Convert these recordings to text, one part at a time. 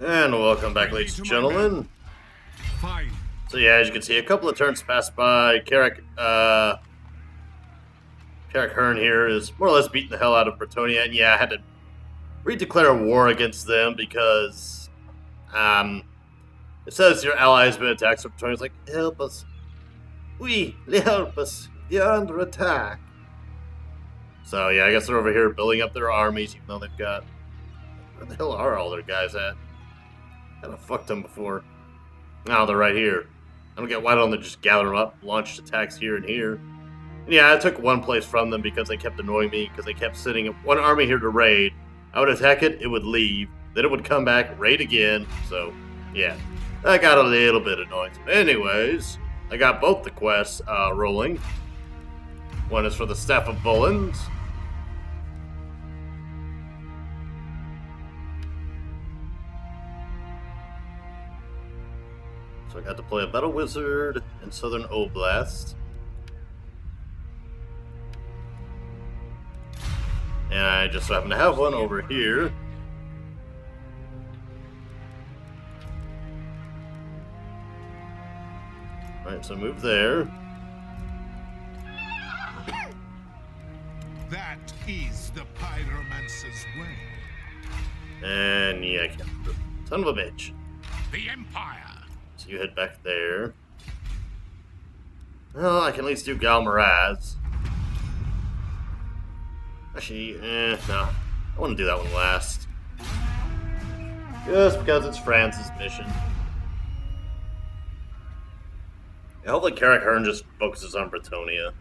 And welcome back, ladies and gentlemen. Fine. So yeah, as you can see, a couple of turns passed by. Carrick Hearn here is more or less beating the hell out of Bretonia, and yeah, I had to redeclare war against them because it says your ally has been attacked. So Bretonia's like, help us, help us, you're under attack. So yeah, I guess they're over here building up their armies, even though they've got, where the hell are all their guys at? Kind of fucked them before. Now they're right here. I don't get why don't they just gather them up, launch attacks here and here. And yeah, I took one place from them because they kept annoying me, because they kept sitting one army here to raid. I would attack it, it would leave, then it would come back, raid again. So yeah, that got a little bit annoying. Anyways, I got both the quests rolling. One is for the Staff of Bullens. So I got to play a Battle Wizard in Southern Oblast. And I just so happen to have one over here. Alright, so move there. That is the pyromancer's way. And yeah, I can't remember. Son of a bitch. The Empire. So you head back there. Well, I can at least do Galmaraz. Actually, no. I want to do that one last. Just because it's France's mission. Yeah, hopefully Carrick Hearn just focuses on Bretonia.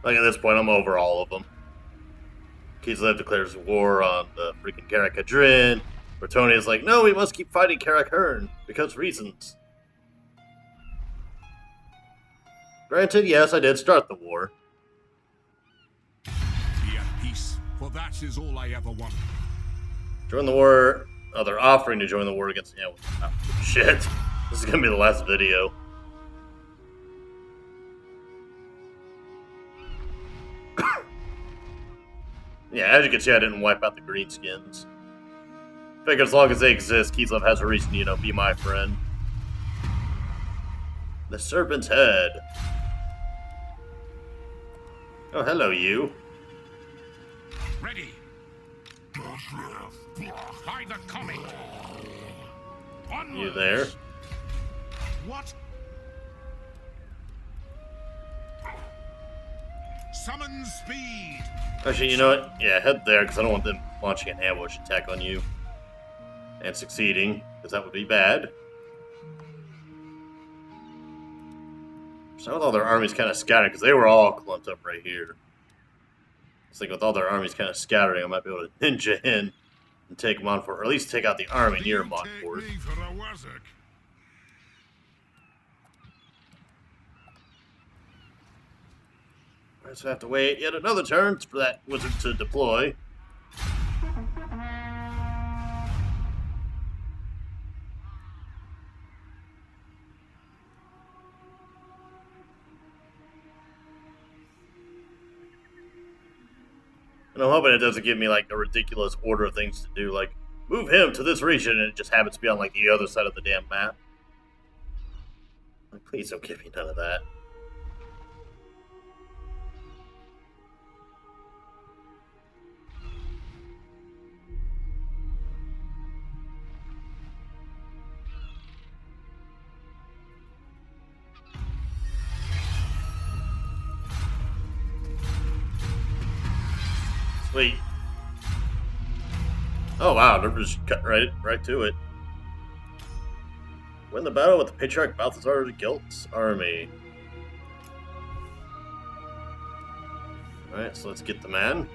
Like at this point, I'm over all of them. Kislev declares war on the freaking Carrick Hadrin. Bretonia's like, no, we must keep fighting Carrick Hearn because reasons. Granted, yes, I did start the war. Be at peace, for that is all I ever want. Join the war. Oh, they're offering to join the war against. Yeah, oh, shit. This is gonna be the last video. Yeah, as you can see, I didn't wipe out the greenskins. Figure as long as they exist, Kislev has a reason to, be my friend. The Serpent's Head. Oh, hello, you. Ready. By the comet. Onwards. You there? What? Summon speed. Actually, you know what? Yeah, head there, because I don't want them launching an ambush attack on you. And succeeding, because that would be bad. So with all their armies kind of scattered, because they were all clumped up right here. I was thinking with all their armies kind of scattering, I might be able to ninja in and take them on for, or at least take out the army near Montfort. Alright, so I have to wait yet another turn for that wizard to deploy. And I'm hoping it doesn't give me, like, a ridiculous order of things to do, like, move him to this region, and it just happens to be on, like, the other side of the damn map. Like, please don't give me none of that. Sweet. Oh wow, they're just cutting right to it. Win the battle with the Patriarch Balthazar Gelt's army. Alright, so let's get the man.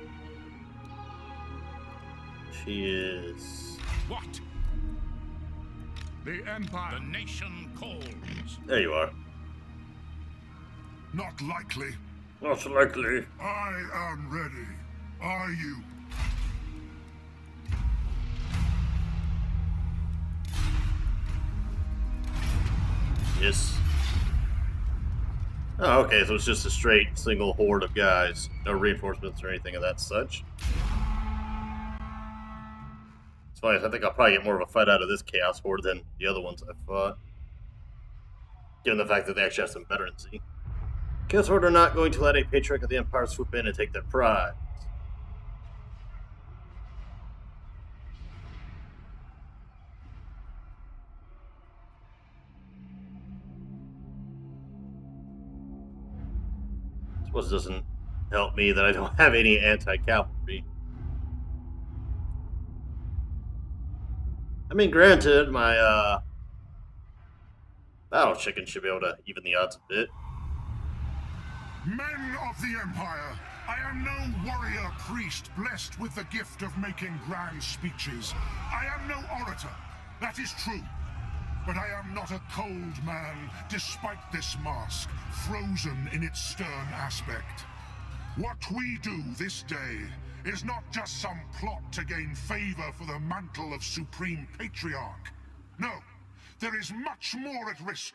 She is... What? The Empire. The nation calls. There you are. Not likely. Not so likely. I am ready. Are you? Yes. Oh, okay, so it's just a straight single horde of guys. No reinforcements or anything of that such. It's funny, I think I'll probably get more of a fight out of this Chaos Horde than the other ones I fought. Given the fact that they actually have some veterancy. Chaos Horde are not going to let a patriarch of the Empire swoop in and take their prize. I suppose it doesn't help me that I don't have any anti-cavalry. I mean, granted, my battle chicken should be able to even the odds a bit. Men of the Empire, I am no warrior priest blessed with the gift of making grand speeches. I am no orator, that is true. But I am not a cold man, despite this mask, frozen in its stern aspect. What we do this day is not just some plot to gain favor for the mantle of Supreme Patriarch. No, there is much more at risk.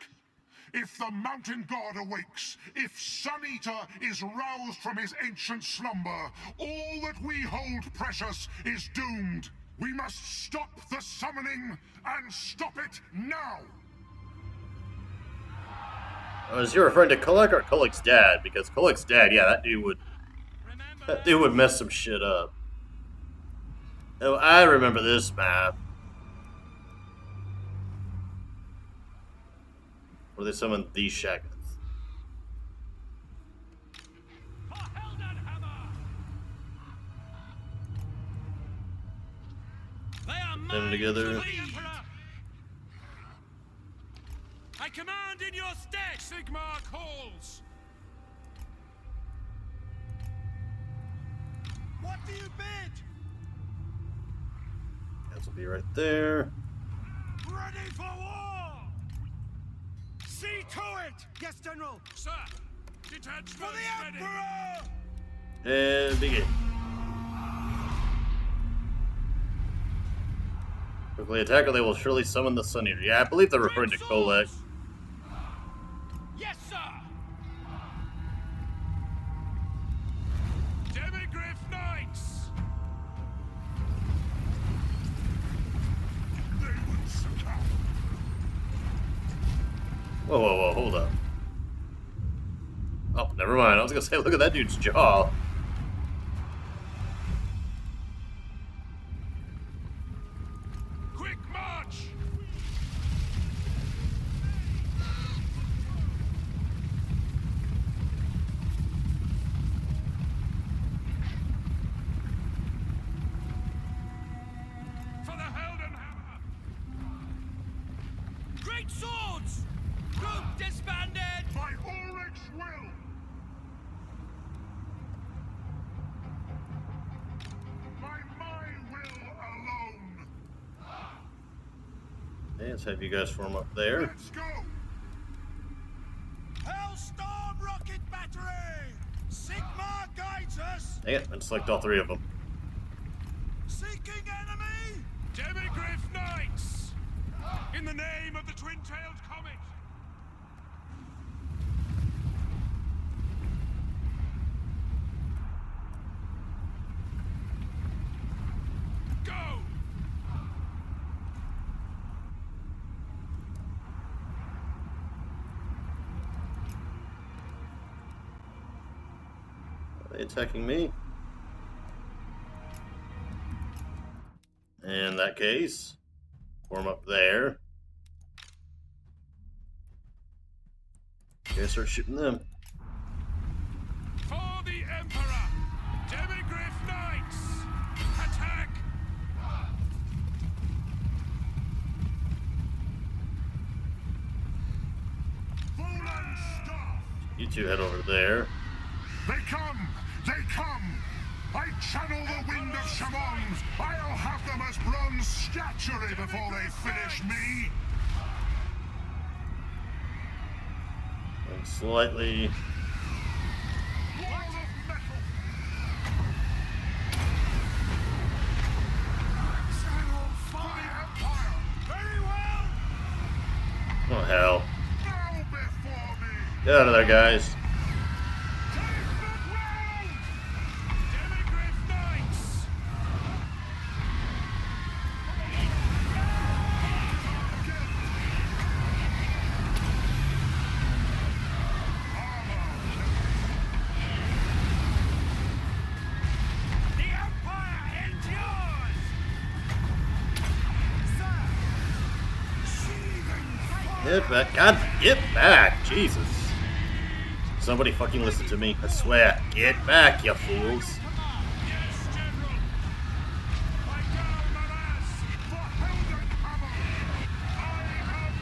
If the Mountain God awakes, if Sun Eater is roused from his ancient slumber, all that we hold precious is doomed. We must stop the summoning, and stop it now! Is you referring to Kulik or Kulik's dad? Because Kulik's dad, yeah, that dude would mess some shit up. Oh, I remember this map. Where they summoned these Shaggans. Them together. I command in your stead! Sigmar calls! What do you bid? This will be right there. Ready for war! See to it! Yes, General! Sir! Detachment for the Emperor! And begin. Quickly attack or they will surely summon the Sun Eater. Yeah, I believe they're referring to Kolek. Yes, sir! Demigryph Knights! They would succumb. Whoa, whoa, whoa, hold up. Oh, never mind. I was gonna say, look at that dude's jaw. Quick march! For the Heldenhammer! Great swords! Group disbanded! By Ulrich's will! By my will alone! Okay, let's have you guys form up there. Let's go! Hellstorm rocket battery! Sigmar guides us! Dang it, I select all three of them. Seeking enemy! Demigryph Knights! In the name of the twin-tailed comet! Go! Are they attacking me? In that case, form up there. Okay, start shooting them. For the Emperor! Demigryph Knights! Attack! Volan staff! You two head over there. They come! They come! I channel the wind of Shamon! I'll have them as bronze statuary before they finish me! And slightly. Wall of metal! Channel fire! Empire! Very well! Oh, hell. Bow before me! Get out of there, guys. Take the ground! Demigryph Knights! Get back. God, get back. Jesus. Somebody fucking listen to me. I swear. Get back, you fools.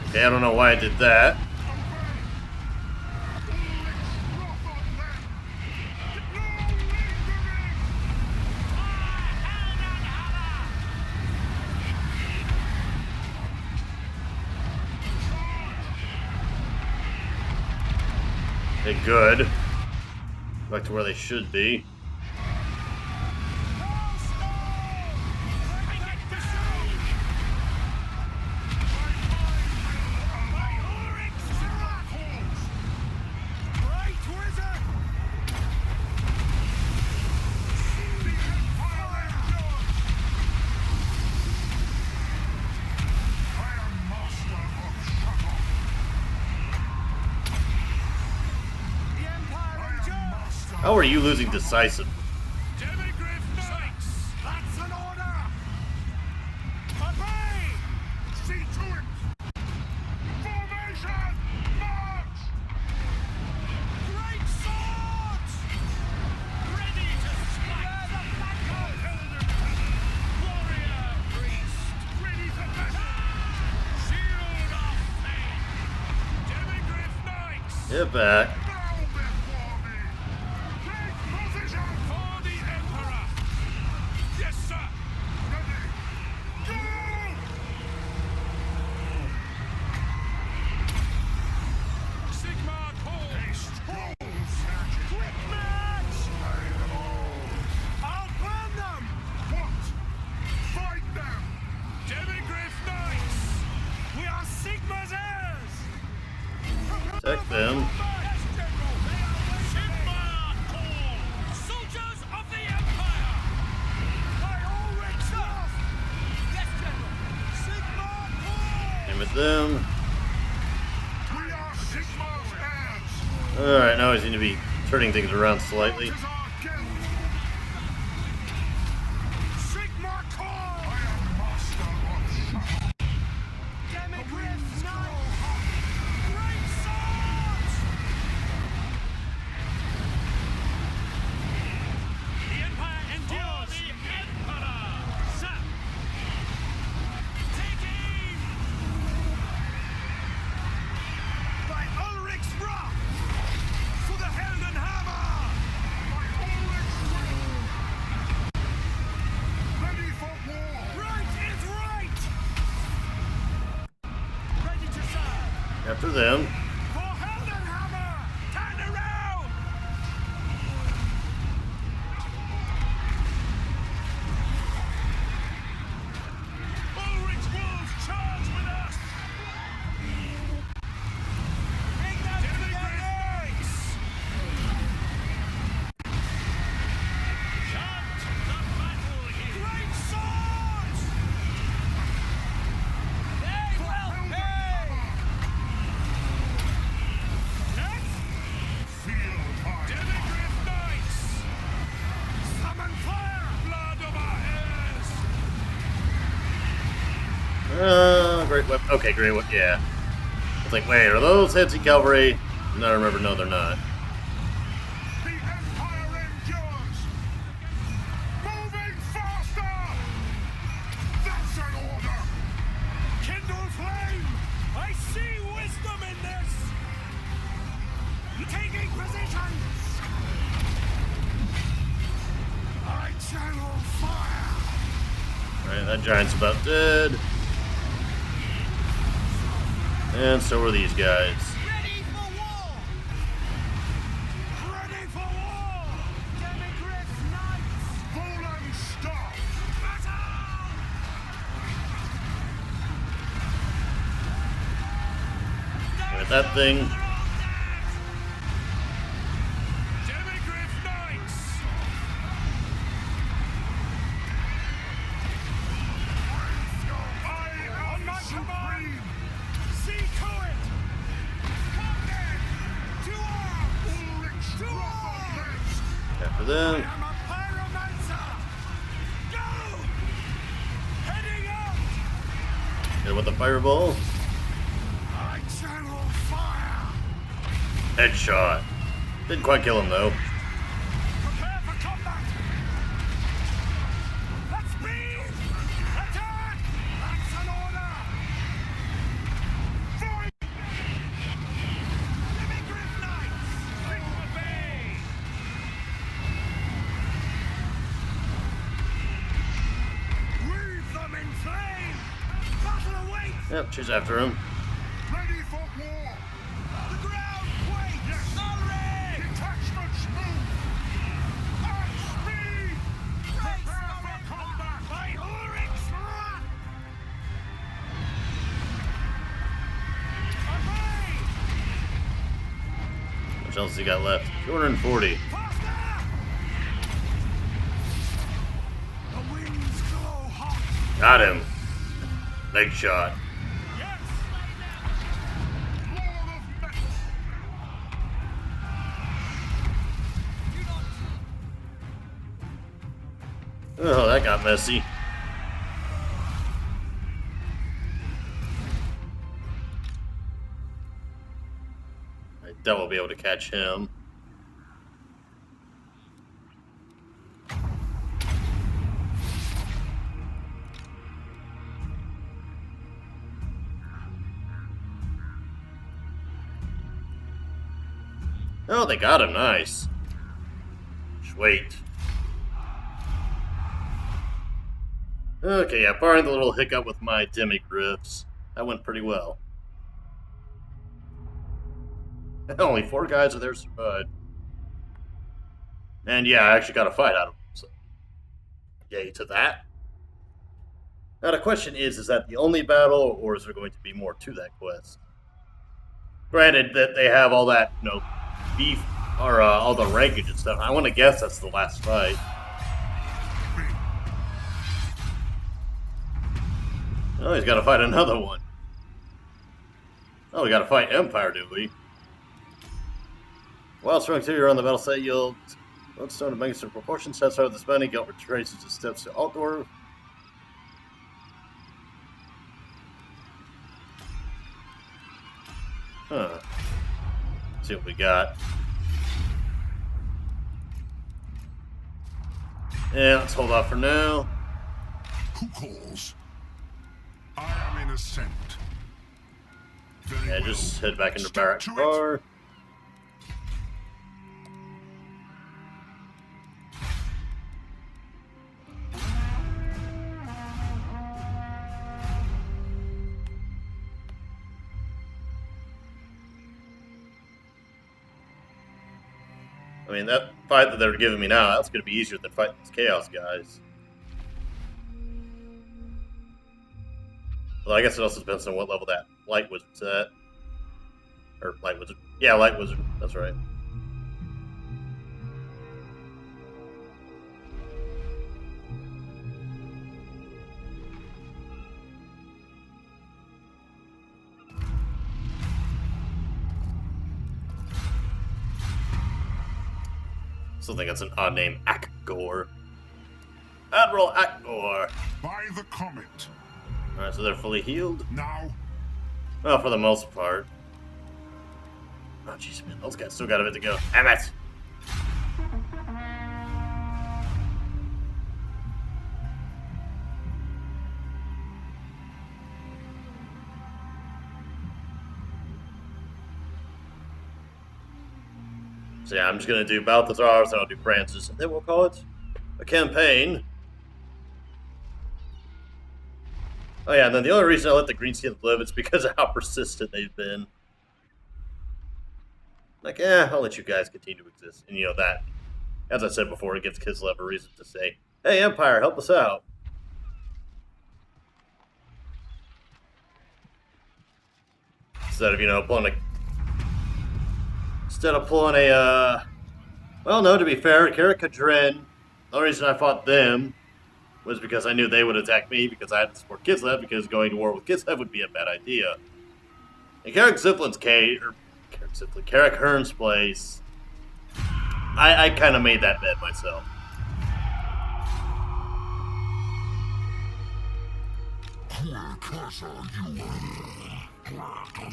Okay, I don't know why I did that. Okay, good. Back to where they should be. How are you losing decisive? That's an order! Obey! See to it! Formation! March! Great swords! Ready to strike the flankers! Warrior priest! Ready for battle! Shield of faith! Demigryph knights! Get back. Protect them. Soldiers of the Empire! By all ranks off! Yes, General! Sigma Corps! Aim at them. We are Sigma's heirs! Alright, now I seem to be turning things around slightly. What is our guild? Sigma Corps! I am master of shuttle. Demigryph knights! Great swords! The Empire endures! The Emperor! Sir! Take aim! By Ulrich's wrath! For the Helden Hammer! By Ulrich's will! Ready for war! Right is right! Ready to serve! After them. For Helden Hammer! Turn around! Ulrich's wolves charge with us! Bring them to their knees! Chant the battle here! Great swords! They will pay! Next! Feel my Demigryph knights! Summon fire! Blood of our heirs! Great weapon. Okay, great weapon. Yeah. It's like, wait, are those heavy cavalry? No, I remember. No, they're not. The Empire endures! Moving faster! That's an order! Kindle flame! I see wisdom in this! Taking position! I channel fire! Alright, that giant's about dead. And so are these guys. Ready for war! Ready for war! Demigryph knights! Fallen star! Battle! With that thing. Demigryph knights! I am On my supreme! command! See to it! Come then! To arms! Ulrich's To wrath arms! legs! After I them. am a pyromancer! Go! Heading out! Hit with the fireball. I Headshot. Didn't quite kill him though. Prepare for combat! Let's speed! Attack! That's an order! Fight! Living Grim Knights! Sigma Bay! Wreathe them in flame! Battle awaits! Yep, she's after him. Ready for war! The ground waits! Yes. Hurry! Detachments move! At speed! Prepare for combat! By Ulrich's wrath! Obey! How much else has he got left? 240. Faster! The winds glow hot! Got him. Leg shot. Yes! Lord of metal! Oh, that got messy. I doubt we'll be able to catch him. Oh, they got him. Nice. Just wait. Okay, yeah, barring the little hiccup with my demigriffs, that went pretty well. Only 4 guys are there survived. And yeah, I actually got a fight out of them, so yay to that. Now the question is that the only battle, or is there going to be more to that quest? Granted that they have all that, you know, beef, or all the rankage and stuff. I want to guess that's the last fight. Oh, he's got to fight another one. Oh, we got to fight Empire, do we? While strong exterior on the battle site yields lodestone to magnificent proportions. Sets out of the spending. Gelt retraces his steps to outdoor. Huh. Let's see what we got. Yeah, let's hold off for now. Who calls? I am in ascent. Very Yeah, well. just head back into Step Barrack to it. Bar. I mean, that fight that they're giving me now, that's going to be easier than fighting these Chaos guys. Well, I guess it also depends on what level that Light Wizard's at. Or Light Wizard. Yeah, Light Wizard. That's right. Still think that's an odd name. Akgor. Admiral Akgor. By the comet. Alright, so they're fully healed? Now, Well, for the most part. Oh, jeez, man. Those guys still got a bit to go. Damn it! So yeah, I'm just gonna do Balthazar's, then I'll do Francis, and then we'll call it a campaign. Oh yeah, and then the only reason I let the Greenskins live is because of how persistent they've been. Like, I'll let you guys continue to exist. And you know that, as I said before, it gives Kislev a reason to say, hey, Empire, help us out. Instead of, you know, pulling a... Well, no, to be fair, Karakadrin, the only reason I fought them was because I knew they would attack me because I had to support Kislev, because going to war with Kislev would be a bad idea. And Carrick Hearn's place, I kind of made that bet myself.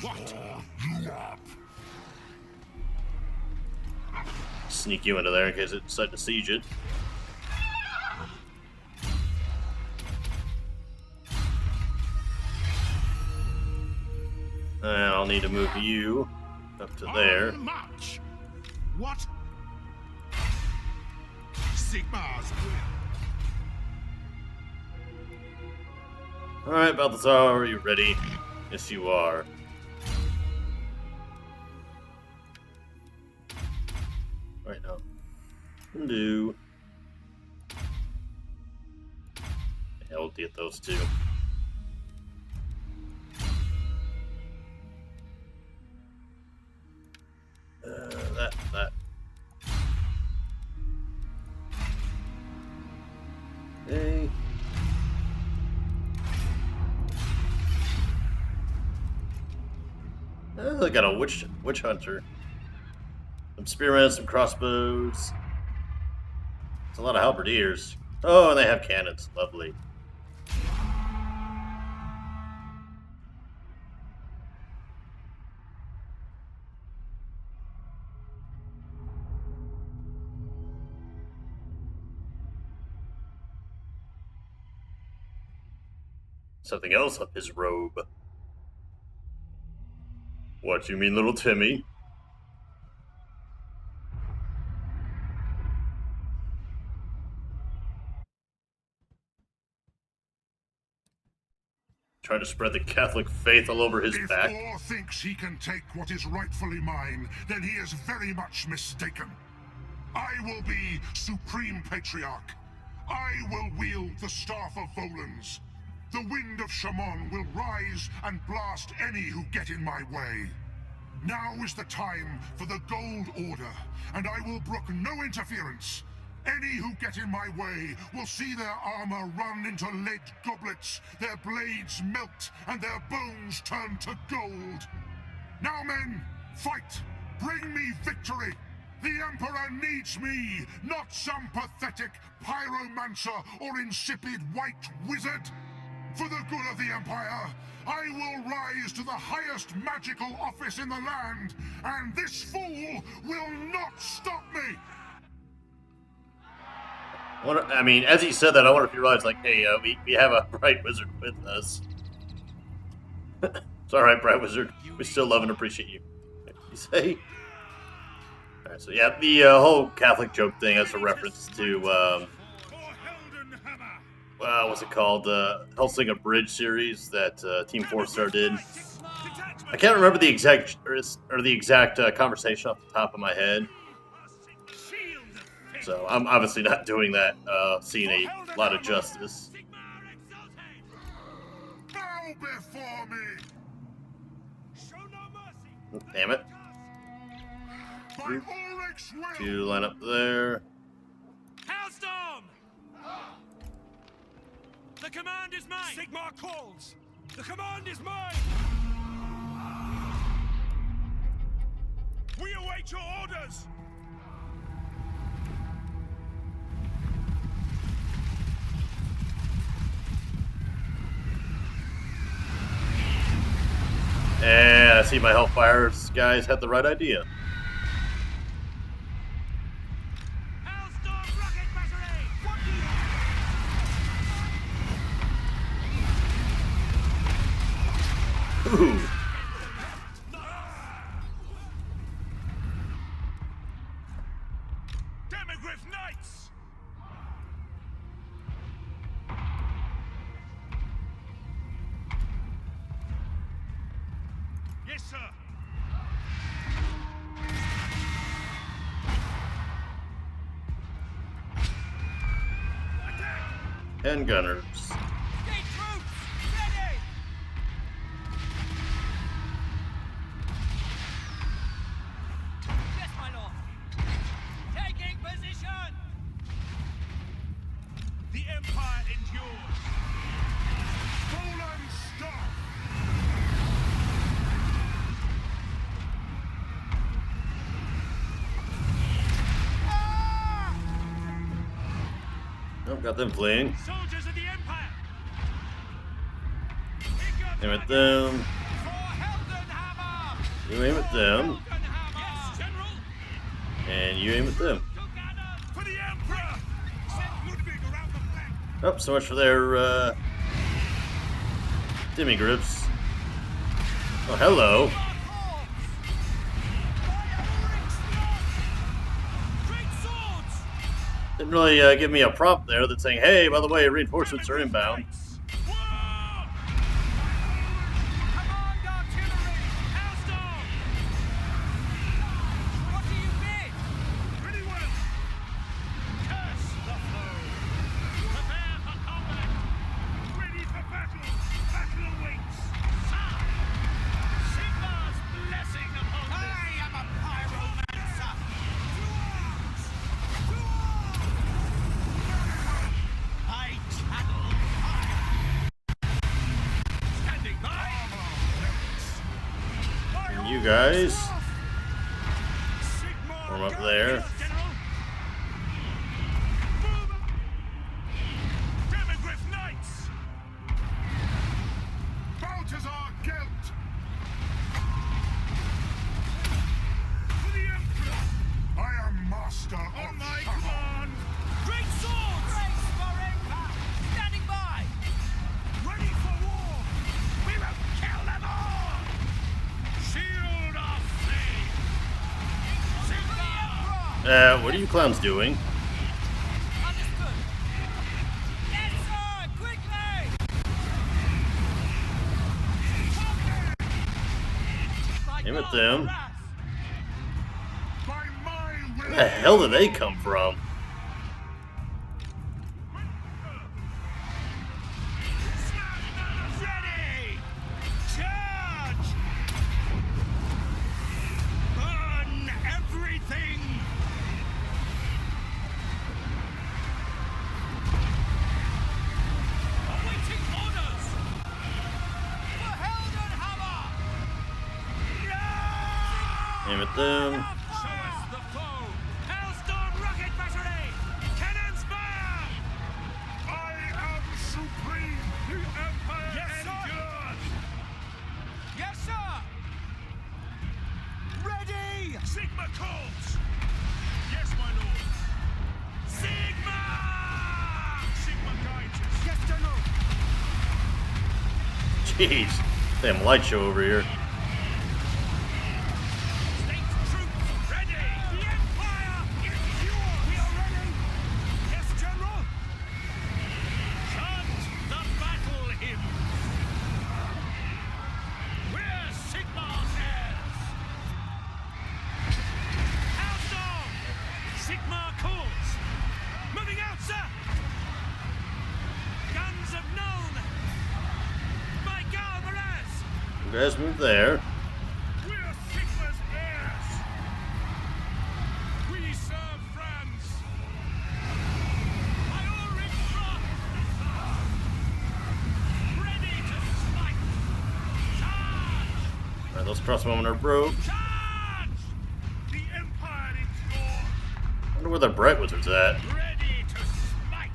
What? You up? Sneak you into there in case it decided to siege it. And I'll need to move you up to there. March. What? Sigmar's will. Alright, Balthazar, are you ready? Yes, you are. Right now. Do. Yeah, we'll get those two. That. Okay. Oh, I got a witch hunter. Some spearmen, some crossbows. It's a lot of halberdiers. Oh, and they have cannons. Lovely. Something else up his robe. What you mean, little Timmy? Trying to spread the Catholic faith all over his back. If Thor thinks he can take what is rightfully mine, then he is very much mistaken. I will be Supreme Patriarch. I will wield the Staff of Volans. The wind of Shaman will rise and blast any who get in my way. Now is the time for the Gold Order, and I will brook no interference. Any who get in my way will see their armor run into lead goblets, their blades melt, and their bones turn to gold. Now, men, fight! Bring me victory! The Emperor needs me, not some pathetic pyromancer or insipid white wizard. For the good of the Empire, I will rise to the highest magical office in the land, and this fool will not stop me! I mean, as he said that, I wonder if he realized, like, hey, we have a bright wizard with us. It's alright, bright wizard. We still love and appreciate you. You say? Alright, so yeah, the whole Catholic joke thing has a reference to, what's it called? Hellsinger Bridge series that Team 4-Star did. I can't remember the exact conversation off the top of my head. So I'm obviously not doing that, seeing a lot of justice. Bow before me! Damn it. Two line up there. Hailstorm! The command is mine! Sigmar calls! The command is mine! We await your orders! And I see my Hellfire's guys had the right idea. Hailstorm rocket battery! Ooh. Demogryph Knights! Yes, sir. And gunners. Gate troops, ready! Yes, my lord. Taking position. The Empire endures. Volan, stop! Oh, got them fleeing. Soldiers of the Empire. Aim at them. For Heldenhammer. You aim at them. Yes, General. And you aim at them. For the Emperor! Send Ludwig around the flank! Oh, so much for their demi-grips. Oh, hello. Didn't really give me a prompt there that's saying, hey, by the way, reinforcements are inbound. You guys form up there. I am master of my command. command! Great swords! Standing by! Ready for war! We will kill them all! Shield of flame! Sigma! What are you clowns doing? Understood! Yes, sir! Quickly! Aim at them. By my will. Where the hell did they come from? Ready! Charge! Burn everything! Awaiting orders! For Heldenhammer! No! Aim at them. Show us the foe! Hailstorm rocket battery! Cannons fire! I am supreme. The Empire endures! Yes, sir! Ready! Sigma calls! Yes, my lord! Sigma! Sigma guides us! Yes, General! Jeez. Damn light show over here. State troops ready! The Empire is yours! We are ready! Yes, General! Chant the battle hymn! We're Sigmar's heirs! Hailstorm! Sigmar calls! Moving out, sir! Guns of known! My God, Maraz! You guys move there. We're Sigma's heirs! We serve France! By Ulrich Roth! Ready to smite! Charge! Alright, those crossbowmen are broke. Charge! The Empire is yours! I wonder where the Bright Wizard's at. Ready to smite!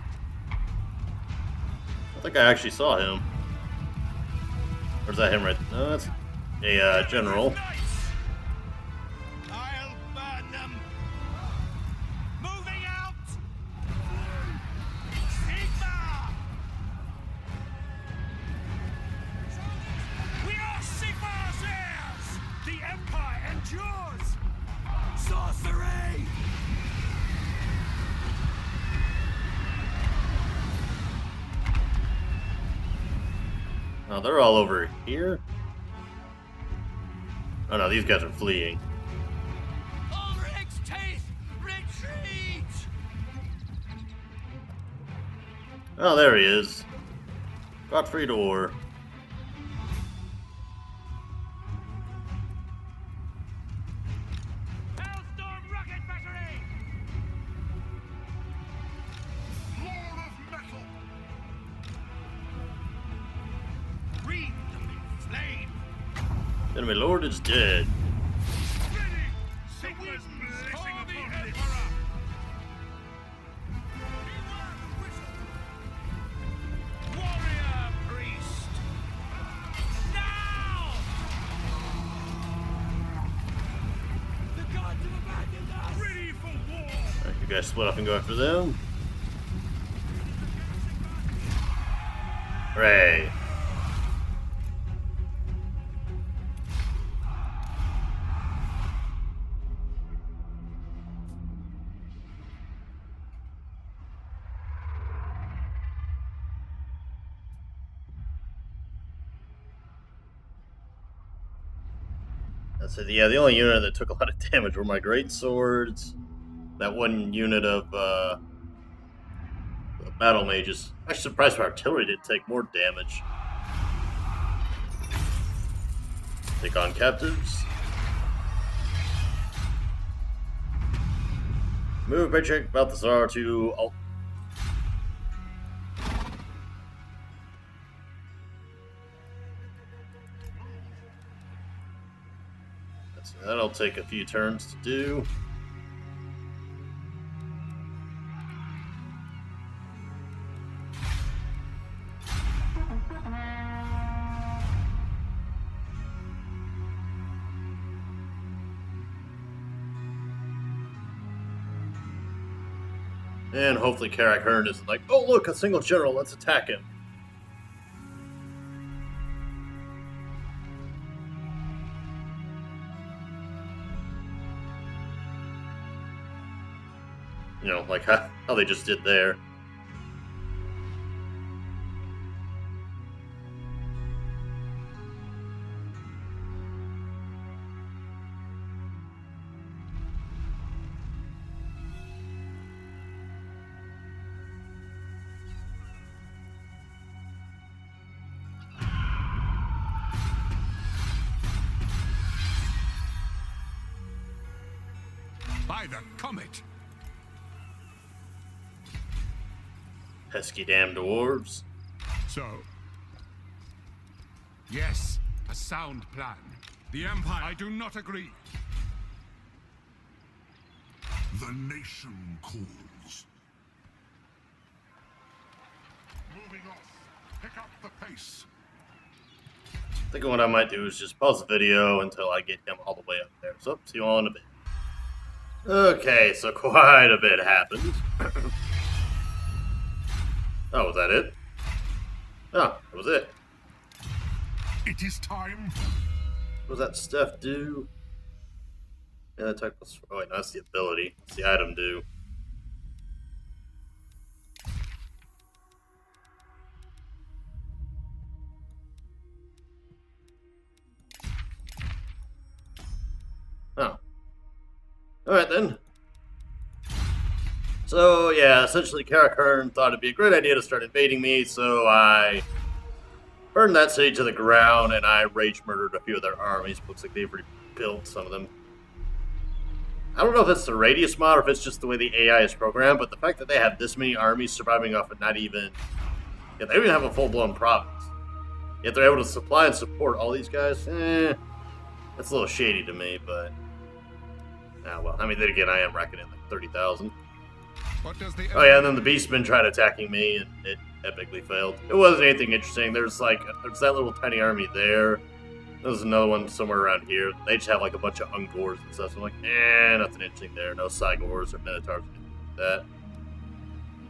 I think I actually saw him. Or is that him right? No, that's a general. Knights! I'll burn them! Moving out! Sigma! We are Sigma's heirs! The Empire endures! Sorcery! Oh, they're all over here. Oh no, these guys are fleeing. Ulrich's teeth! Retreat! Oh, there he is. Godfrey Door. Hailstorm rocket battery! Lord of metal. Wreathe them in flame! Enemy Lord is dead. Ready! Sigma's blessing upon this! Warrior priest! Now! The gods have abandoned us! Ready guys split up and go after them. Hooray. So yeah, the only unit that took a lot of damage were my great swords. That one unit of battle mages. I'm actually surprised my artillery didn't take more damage. Take on captives. Move Patrick Balthazar to alt. That'll take a few turns to do. And hopefully Karak Hearn isn't like, oh look, a single general, let's attack him. You know, like how they just did there. By the comet! Pesky damn dwarves. So? Yes, a sound plan. The Empire... I do not agree. The nation calls. Moving off. Pick up the pace. Thinking what I might do is just pause the video until I get him all the way up there. So, see you all in a bit. Okay, so quite a bit happened. Oh, was that it? Oh, that was it. It is time. What does that stuff do? Yeah, attack plus... Oh, wait, no, that's the ability. What's the item do? Oh. Alright, then. So, yeah, essentially Karak Hearn thought it'd be a great idea to start invading me, so I burned that city to the ground, and I rage murdered a few of their armies. Looks like they've rebuilt some of them. I don't know if it's the radius mod or if it's just the way the AI is programmed, but the fact that they have this many armies surviving off of not even... Yeah, they don't even have a full-blown province. Yet they're able to supply and support all these guys. That's a little shady to me, but... Ah, well, I mean, then again, I am racking in like 30,000. Oh yeah, and then the Beastmen tried attacking me, and it epically failed. It wasn't anything interesting. There's that little tiny army there. There's another one somewhere around here. They just have like a bunch of Ungors and stuff. So I'm like, nothing interesting there. No Cygors or Minotaurs or anything like that.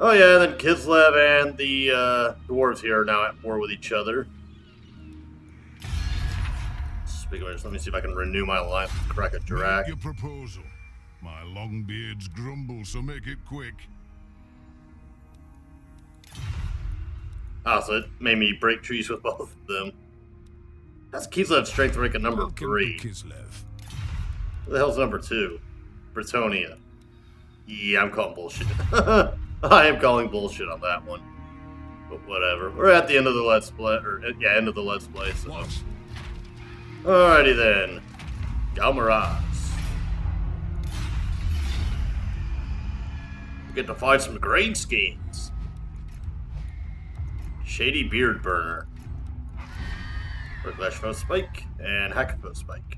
Oh yeah, then Kislev and the dwarves here are now at war with each other. Speaking of which, let me see if I can renew my alliance with Crack a Drac. Make your proposal. My longbeards grumble, so make it quick. Ah, so it made me break trees with both of them. That's Kislev's strength rank at number 3. Kislev. What the hell's number 2? Britonia. Yeah, I'm calling bullshit. I am calling bullshit on that one. But whatever. We're at the end of the Let's Play, end of the Let's Play, so... What? Alrighty then. Galmaraz. We get to find some grain schemes. Shady Beard Burner. Burglash Foe Spike and Hackfoe Spike.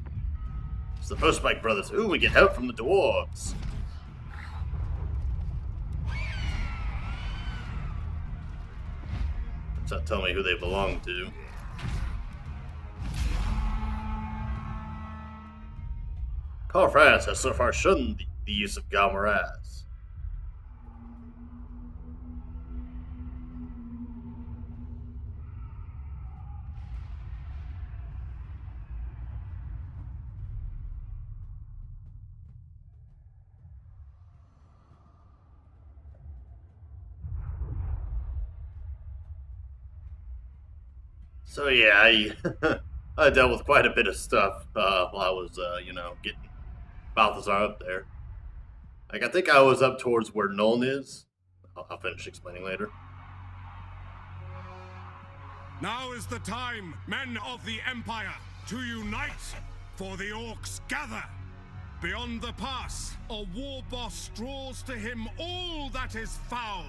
It's the Foe Spike brothers. Ooh, we get help from the dwarves. Does that tell me who they belong to? Karl France has so far shunned the use of Galmaraz. So yeah, I dealt with quite a bit of stuff while I was, getting Balthazar up there. Like, I think I was up towards where Nuln is. I'll finish explaining later. Now is the time, men of the Empire, to unite, for the orcs gather. Beyond the pass, a war boss draws to him all that is foul.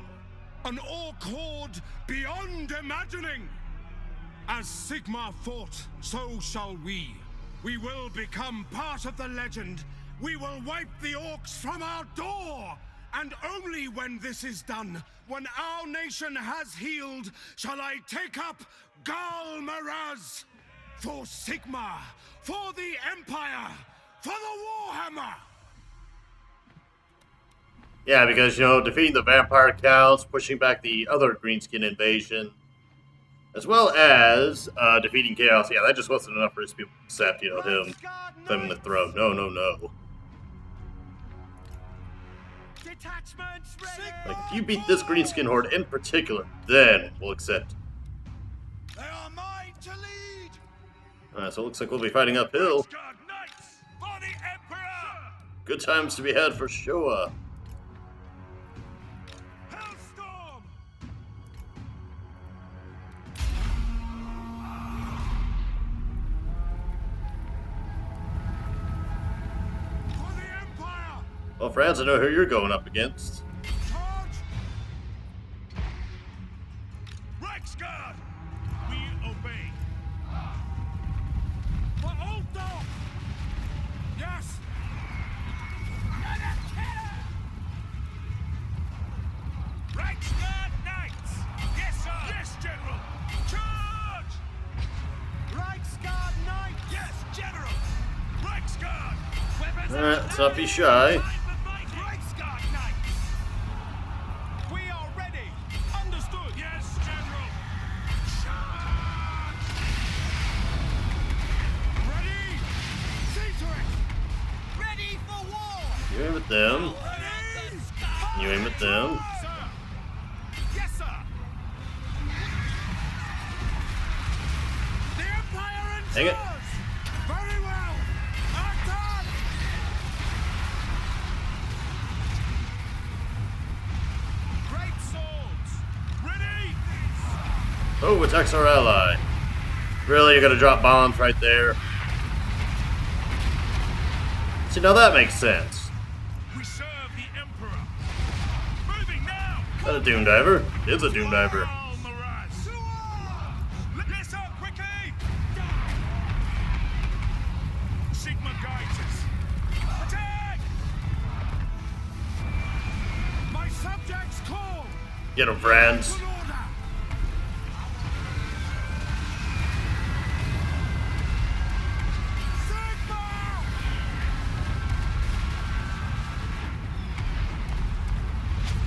An orc horde beyond imagining. As Sigmar fought, so shall we. We will become part of the legend. We will wipe the orcs from our door. And only when this is done, when our nation has healed, shall I take up Gal Maraz. For Sigmar, for the Empire, for the Warhammer! Yeah, because, defeating the vampire counts, pushing back the other greenskin invasion, as well as defeating Chaos. Yeah, that just wasn't enough for his people to accept, him claiming the throne. No. Detachments ready! Like, if you beat this greenskin horde in particular, then we'll accept. They are mine to lead! Alright, so it looks like we'll be fighting uphill. Knights for the Emperor! Good times to be had for Showa. Hellstorm! For the Empire! Well, Franz, I know who you're going up against. Charge! Reichsguard! We obey. For Old Dog! Yes! Reichsguard Knights! Yes, sir! Yes, General! Charge! Reichsguard Knights! Yes, General! Reichsguard! Weapons Alright, let's not be shy. Reichsguard Knights! We are ready! Understood! Yes, General! Charge! Ready! See to it! Ready for war! You aim at them. Ready! You aim at them. Sir! Yes, sir! The Empire Dang it. ensures! Very well! Act on! Great swords! Ready! Oh, attacks our ally. Really, you're gonna drop bombs right there? See, now that makes sense. We serve the Emperor! Moving now! Is that a Doom Diver? It's a Doom Diver. Listen quickly! Sigma guides us. Attack! My subjects call! Get him, friends. Good order! Sigma!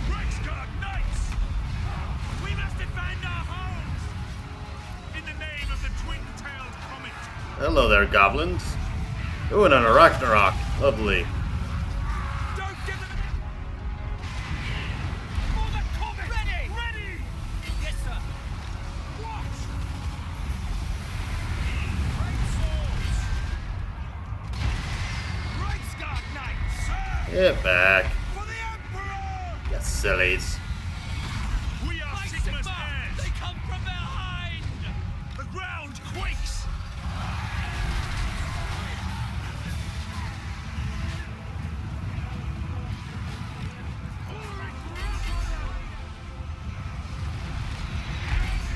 Reichsguard Knights! We must defend our homes! In the name of the twin-tailed comet! Hello there, goblins. Ooh, and an Ragnarok. Lovely. Don't give them... For the comet! Ready! Ready! Yes, sir! Watch! Great swords! Reichsguard Knights! Sir! Get back. For the Emperor! You sillies. We are Sigma's heirs! They come from behind! The ground quakes!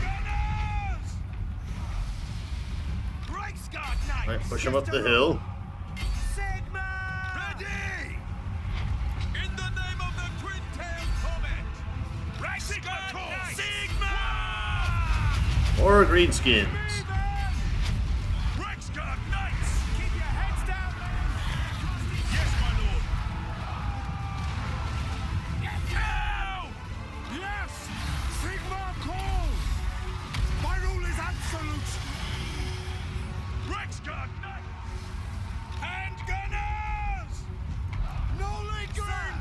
Gunners! Reichsguard Knights! Alright, push him up the hill. Sigma! Ready! In the name of the twin-tailed comet! Reichsguard Knights! Sigma! Or greenskins. Reichsguard Knights! Keep your heads down! Yes, my lord! Now! Yes! Sigma calls! My rule is absolute! Reichsguard Knights! Hand gunners! No lingering!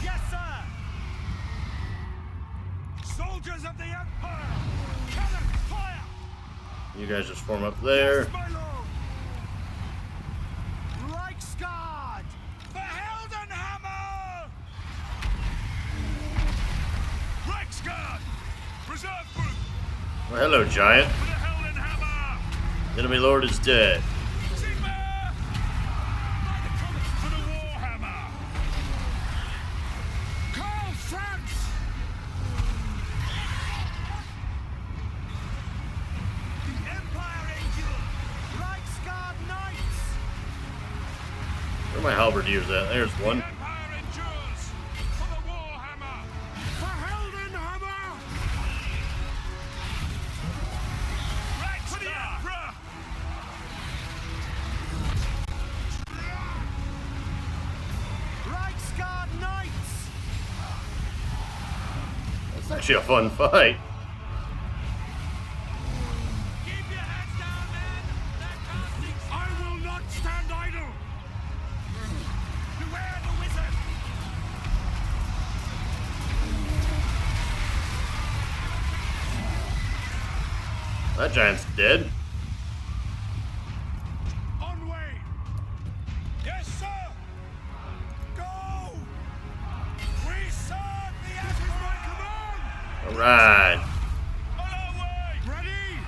Yes, sir! Soldiers of the Empire! Cannon, fire! You guys just form up there. My lord. Reichsguard! For Heldenhammer! Reichsguard! Reserve group! Well, hello, giant. For the Heldenhammer! The enemy lord is dead. Sigma! For the Warhammer! Karl Franz! The Empire Angel! Reichsguard Knights! Where are my halberdiers at? There's one. The Empire endures! For the Warhammer! For Heldenhammer! Reichsguard! For the Emperor! Reichsguard Knights! It's actually a fun fight. Keep your heads down, men! They're casting... I will not stand idle! Beware the wizard! That giant's dead. On way! Yes, sir! Go! We serve the Emperor! Command! Alright. On our way! Ready!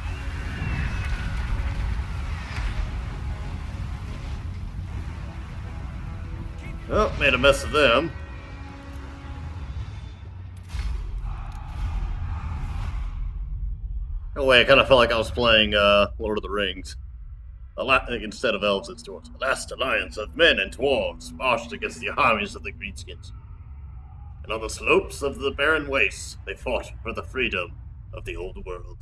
Oh, made a mess of them. In a way, I kind of felt like I was playing Lord of the Rings. Instead of elves, it's dwarves. The last alliance of men and dwarves marched against the armies of the greenskins. And on the slopes of the barren wastes, they fought for the freedom of the old world.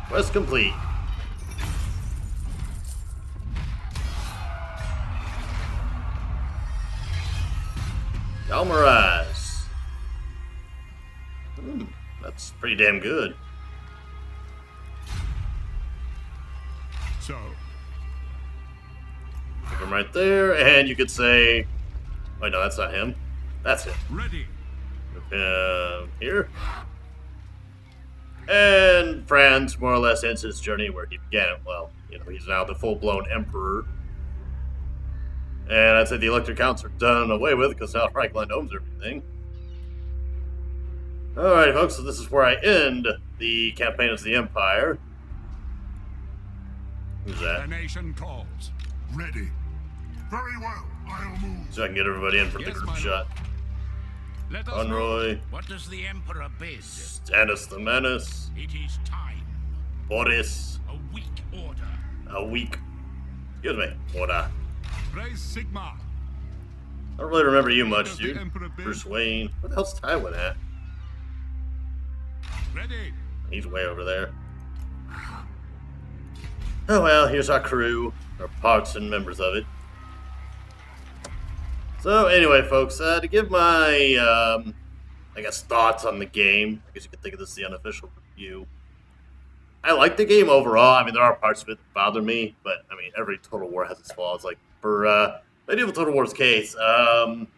Quest complete. Galmaraz. That's pretty damn good. So, Pick him right there, and you could say, wait, no, that's not him. That's him. ready. Here. And Franz more or less ends his journey where he began. Well, you know, he's now the full-blown emperor. And I'd say the elected counts are done away with because now Reichland owns everything. Alright, folks, so this is where I end the campaign as the Empire. Who's The that? nation calls. Ready. Very well, I'll move. So I can get everybody in for the Yes, group my shot. Let us Conroy, know. What does the Emperor bid? Stannis the Menace, It is time. Boris, A weak order. a week. Excuse me, order. Raise Sigma. I don't really remember you much, Does the dude. Emperor bid? Bruce Wayne. Where the hell's Tywin at? Ready. He's way over there. Oh well, here's our crew, our parts and members of it. So anyway, folks, to give my, I guess, thoughts on the game, I guess you could think of this as the unofficial review. I like the game overall. I mean, there are parts of it that bother me, but, I mean, every Total War has its flaws. Like, for medieval Total War's case, not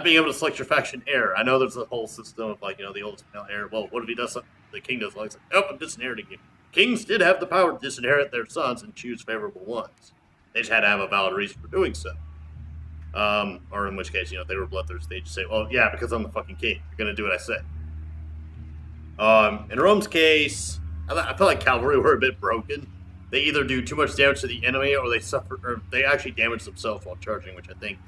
being able to select your faction heir. I know there's a whole system of, like, you know, the oldest male heir. Well, what if he does something the king doesn't like? It's like, oh, I'm disinheriting you. Kings did have the power to disinherit their sons and choose favorable ones. They just had to have a valid reason for doing so. Or in which case, you know, if they were bloodthirsty, they just say, well, yeah, because I'm the fucking king. You're going to do what I say. In Rome's case, I felt like cavalry were a bit broken. They either do too much damage to the enemy or they suffer, or they actually damage themselves while charging, which I think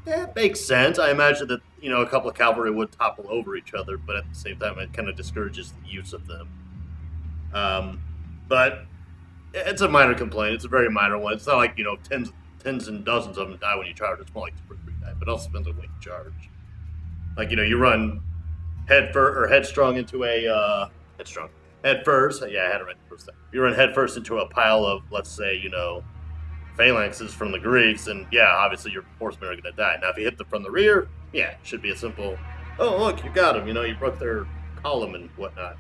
that makes sense. I imagine that, you know, a couple of cavalry would topple over each other, but at the same time, it kind of discourages the use of them. But it's a minor complaint. It's a very minor one. It's not like, you know, tens and dozens of them die when you charge. It's more like 2 or 3 die, but it also depends on when you charge. Like, you know, you run headstrong into a head first. Yeah, I had it right the first time. You run head first into a pile of, let's say, you know, phalanxes from the Greeks, and yeah, obviously your horsemen are going to die. Now, if you hit them from the rear, yeah, it should be a simple, oh, look, you got them. You know, you broke their column and whatnot.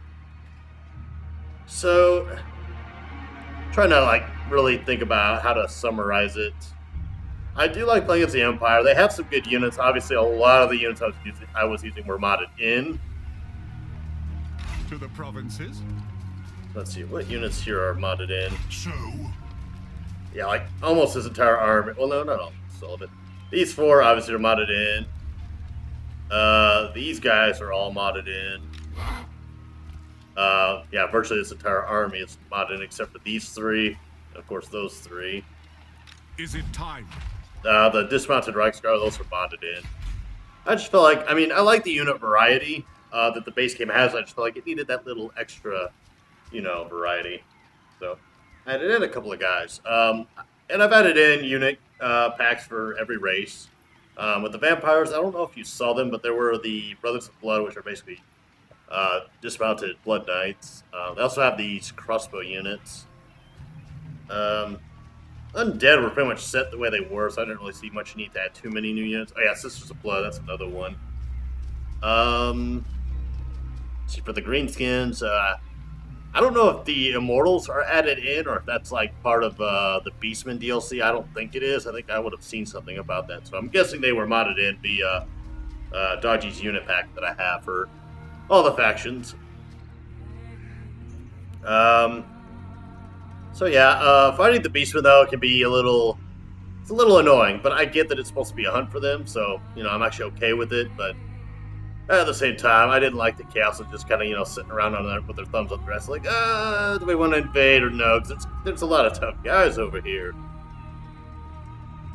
So, trying to, like, really think about how to summarize it. I do like playing as the Empire. They have some good units. Obviously, a lot of the units I was using were modded in. To the provinces. Let's see, what units here are modded in? So? Yeah, like almost his entire army. Well, no, not all of it. These 4 obviously are modded in. These guys are all modded in. Yeah, virtually this entire army is modded in except for these 3. And of course, those 3. Is it time? The dismounted Reichsguard, those are modded in. I just feel like, I mean, I like the unit variety that the base game has. I just feel like it needed that little extra, variety. So, I added in a couple of guys. And I've added in unit packs for every race. With the vampires, I don't know if you saw them, but there were the Brothers of Blood, which are basically dismounted Blood Knights. They also have these crossbow units. Undead were pretty much set the way they were, so I didn't really see much need to add too many new units. Oh yeah, Sisters of Blood, that's another one. See, for the greenskins, I don't know if the Immortals are added in or if that's like part of the Beastman DLC. I don't think it is. I think I would have seen something about that. So I'm guessing they were modded in via Dodgy's unit pack that I have for all the factions. So yeah, fighting the Beastmen though can be it's a little annoying, but I get that it's supposed to be a hunt for them, so, I'm actually okay with it, but at the same time, I didn't like the Chaos of just kind of, sitting around on there with their thumbs up the rest, like, do we want to invade or no, because there's a lot of tough guys over here.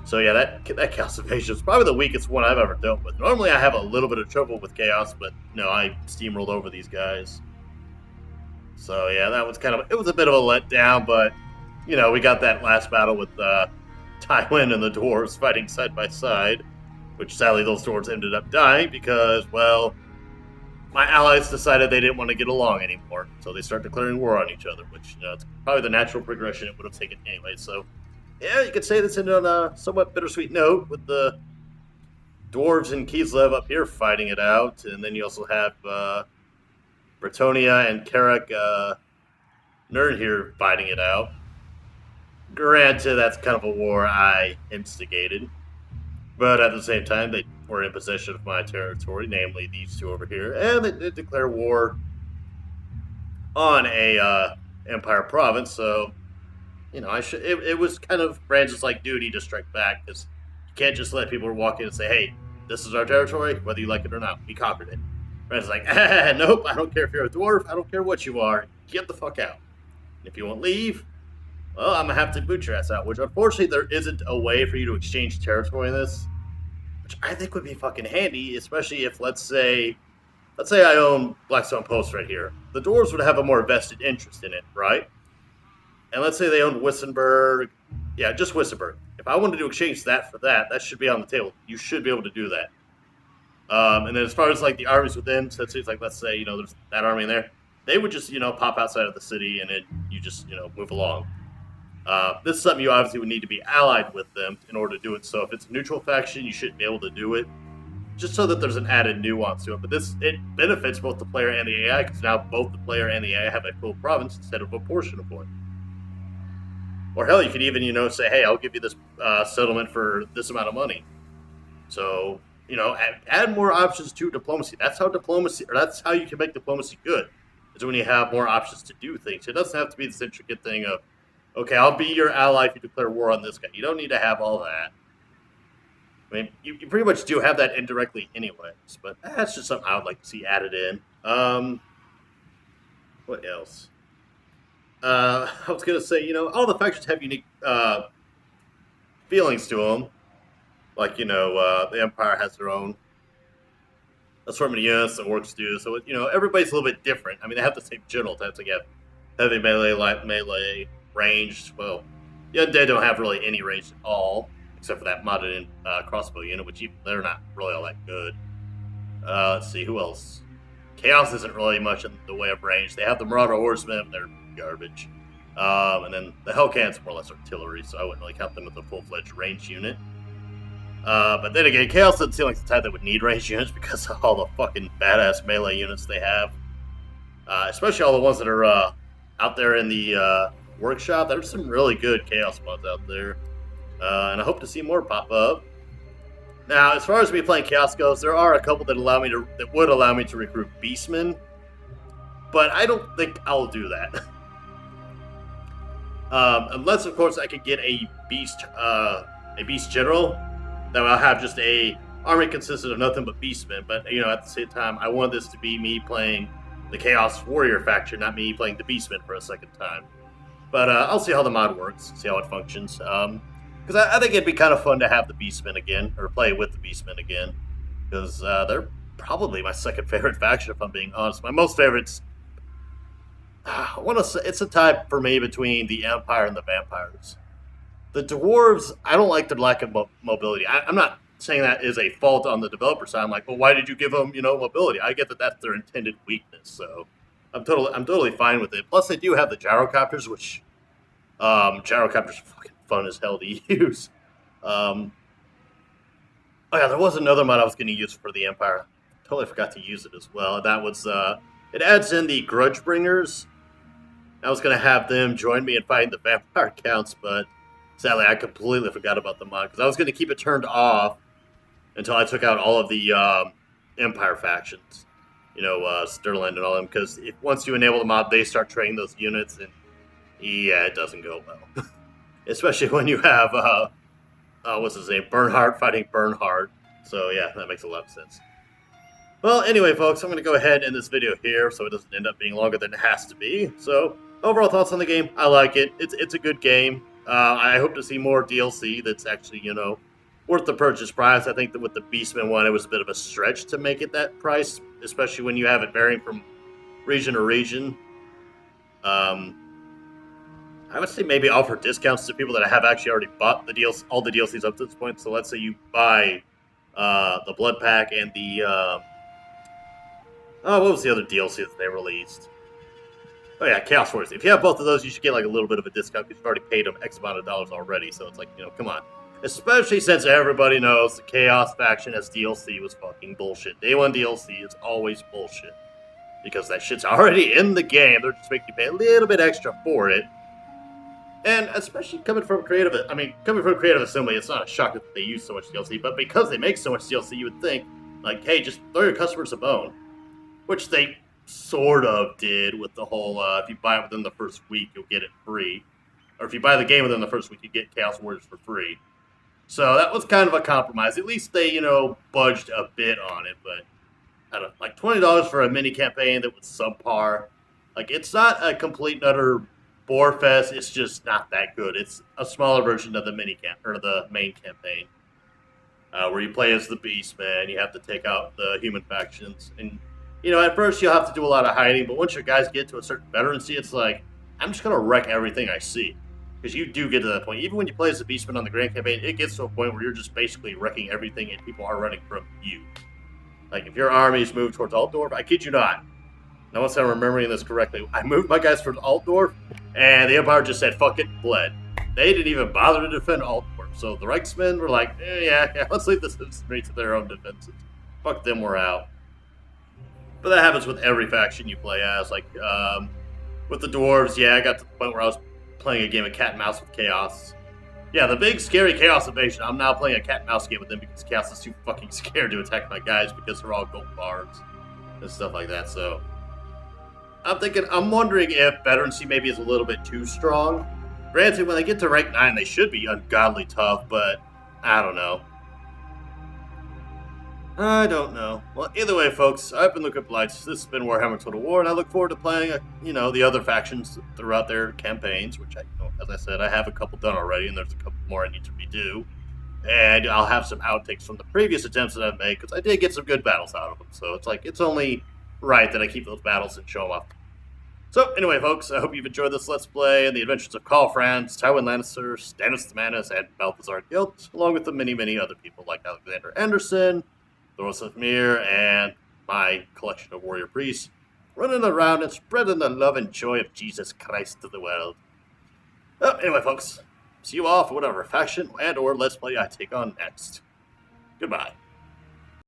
So yeah, that Chaos Invasion is probably the weakest one I've ever dealt with. Normally I have a little bit of trouble with Chaos, but no, I steamrolled over these guys. So yeah, that was it was a bit of a letdown, but, we got that last battle with Tywin and the dwarves fighting side by side, which sadly those dwarves ended up dying because, well, my allies decided they didn't want to get along anymore. So they start declaring war on each other, which, it's probably the natural progression it would have taken anyway. So, yeah, you could say this ended on a somewhat bittersweet note with the dwarves and Kislev up here fighting it out, and then you also have Bretonia and Karak Nerd here fighting it out. Granted, that's kind of a war I instigated, but at the same time, they were in possession of my territory, namely these 2 over here, and they did declare war on a Empire province, so, it was kind of Brand's duty to strike back, because you can't just let people walk in and say, hey, this is our territory, whether you like it or not, we conquered it. Brand's like, nope, I don't care if you're a dwarf, I don't care what you are, get the fuck out. And if you won't leave, well, I'm going to have to boot your ass out, which unfortunately there isn't a way for you to exchange territory in this, which I think would be fucking handy, especially if, let's say I own Blackstone Post right here. The dwarves would have a more vested interest in it, right? And let's say they own Wissenberg. Yeah, just Wissenberg. If I wanted to exchange that for that should be on the table. You should be able to do that. And then as far as the armies within, so it's let's say, there's that army in there, they would just, pop outside of the city and then you just, move along. This is something you obviously would need to be allied with them in order to do it. So if it's a neutral faction, you shouldn't be able to do it, just so that there's an added nuance to it. But it benefits both the player and the AI, because now both the player and the AI have a full province instead of a portion of one. Or hell, you could even, say, hey, I'll give you this settlement for this amount of money. So, add more options to diplomacy. That's how you can make diplomacy good, is when you have more options to do things. It doesn't have to be this intricate thing of, okay, I'll be your ally if you declare war on this guy. You don't need to have all that. I mean, you pretty much do have that indirectly anyways, but that's just something I would like to see added in. What else? I was going to say, all the factions have unique feelings to them. The Empire has their own assortment of units, the Orcs do. So, everybody's a little bit different. I mean, they have the same general types. Like, you have heavy melee, light melee, ranged. Well, the Undead don't have really any range at all, except for that modded in crossbow unit, which they're not really all that good. Let's see, who else? Chaos isn't really much in the way of range. They have the Marauder Horsemen, they're garbage. And then the Hellcats more or less artillery, so I wouldn't really count them as a full-fledged range unit. But then again, Chaos doesn't seem like the type that would need range units because of all the fucking badass melee units they have. Especially all the ones that are out there in the workshop. There's some really good Chaos mods out there. and I hope to see more pop up. Now, as far as me playing Chaos goes, there are a couple that would allow me to recruit Beastmen, but I don't think I'll do that. Unless, of course, I could get a beast general that will have just a army consistent of nothing but beastmen. But at the same time, I want this to be me playing the Chaos Warrior faction, not me playing the beastmen for a second time. But I'll see how the mod works, see how it functions. Because I think it'd be kind of fun to have the beastmen again, or play with the beastmen again. Because they're probably my second favorite faction, if I'm being honest. My most favorites. I want to say it's a tie for me between the Empire and the Vampires. The Dwarves, I don't like their lack of mobility. I'm not saying that is a fault on the developer side. I'm like, well, why did you give them, mobility? I get that that's their intended weakness, so I'm totally fine with it. Plus, they do have the gyrocopters, which gyrocopters are fucking fun as hell to use. Oh yeah, there was another mod I was going to use for the Empire. Totally forgot to use it as well. That was it adds in the Grudge Bringers. I was going to have them join me in fighting the vampire counts, but sadly I completely forgot about the mod because I was going to keep it turned off until I took out all of the Empire factions, Sterling and all them, because once you enable the mod, they start training those units, and yeah, it doesn't go well. Especially when you have, what's his name, Bernhardt fighting Bernhardt. So yeah, that makes a lot of sense. Well, anyway, folks, I'm going to go ahead and end this video here so it doesn't end up being longer than it has to be. So, overall thoughts on the game, I like it. It's a good game. I hope to see more DLC that's actually, worth the purchase price. I think that with the Beastman one, it was a bit of a stretch to make it that price, especially when you have it varying from region to region. I would say maybe offer discounts to people that have actually already bought all the DLCs up to this point. So let's say you buy the Blood Pack and the... what was the other DLC that they released? Oh yeah, Chaos Warriors. If you have both of those, you should get like a little bit of a discount because you've already paid them X amount of dollars already. So it's like, come on. Especially since everybody knows the Chaos faction as DLC was fucking bullshit. Day 1 DLC is always bullshit. Because that shit's already in the game. They're just making you pay a little bit extra for it. And especially coming from Creative Assembly, it's not a shock that they use so much DLC. But because they make so much DLC, you would think, like, hey, just throw your customers a bone. Which they sort of did with the whole, if you buy it within the first week, you'll get it free. Or if you buy the game within the first week, you get Chaos Warriors for free. So that was kind of a compromise. At least they, budged a bit on it. But, I don't know, like $20 for a mini campaign that was subpar. Like, it's not a complete and utter bore fest. It's just not that good. It's a smaller version of the the main campaign. Where you play as the Beastman, you have to take out the human factions, and at first you'll have to do a lot of hiding, but once your guys get to a certain veterancy, it's like, I'm just going to wreck everything I see. Because you do get to that point. Even when you play as the Beastman on the Grand Campaign, it gets to a point where you're just basically wrecking everything and people are running from you. Like, if your armies move towards Altdorf, I kid you not. Now, once I'm remembering this correctly, I moved my guys towards Altdorf, and the Empire just said, fuck it, bled. They didn't even bother to defend Altdorf. So the Reichsmen were like, yeah, let's leave the citizens to their own defenses. Fuck them, we're out. But that happens with every faction you play as. Like, with the Dwarves, yeah, I got to the point where I was playing a game of cat and mouse with Chaos. Yeah, the big, scary Chaos invasion, I'm now playing a cat and mouse game with them because Chaos is too fucking scared to attack my guys because they're all gold bards and stuff like that, so... I'm wondering if veterancy maybe is a little bit too strong. Granted, when they get to rank 9, they should be ungodly tough, but I don't know. I don't know. Well, either way, folks, I've been Luke Lights. This has been Warhammer Total War, and I look forward to playing, the other factions throughout their campaigns, which, as I said, I have a couple done already, and there's a couple more I need to redo. And I'll have some outtakes from the previous attempts that I've made, because I did get some good battles out of them. So it's like, it's only right that I keep those battles and show them off. So, anyway, folks, I hope you've enjoyed this Let's Play and the adventures of Carl Franz, Tywin Lannister, Stannis the Manus, and Balthazar Guilt, along with the many, many other people like Alexander Anderson, Thoroseth Mir, and my collection of warrior priests, running around and spreading the love and joy of Jesus Christ to the world. Well, anyway, folks, see you all for whatever faction and or Let's Play I take on next. Goodbye.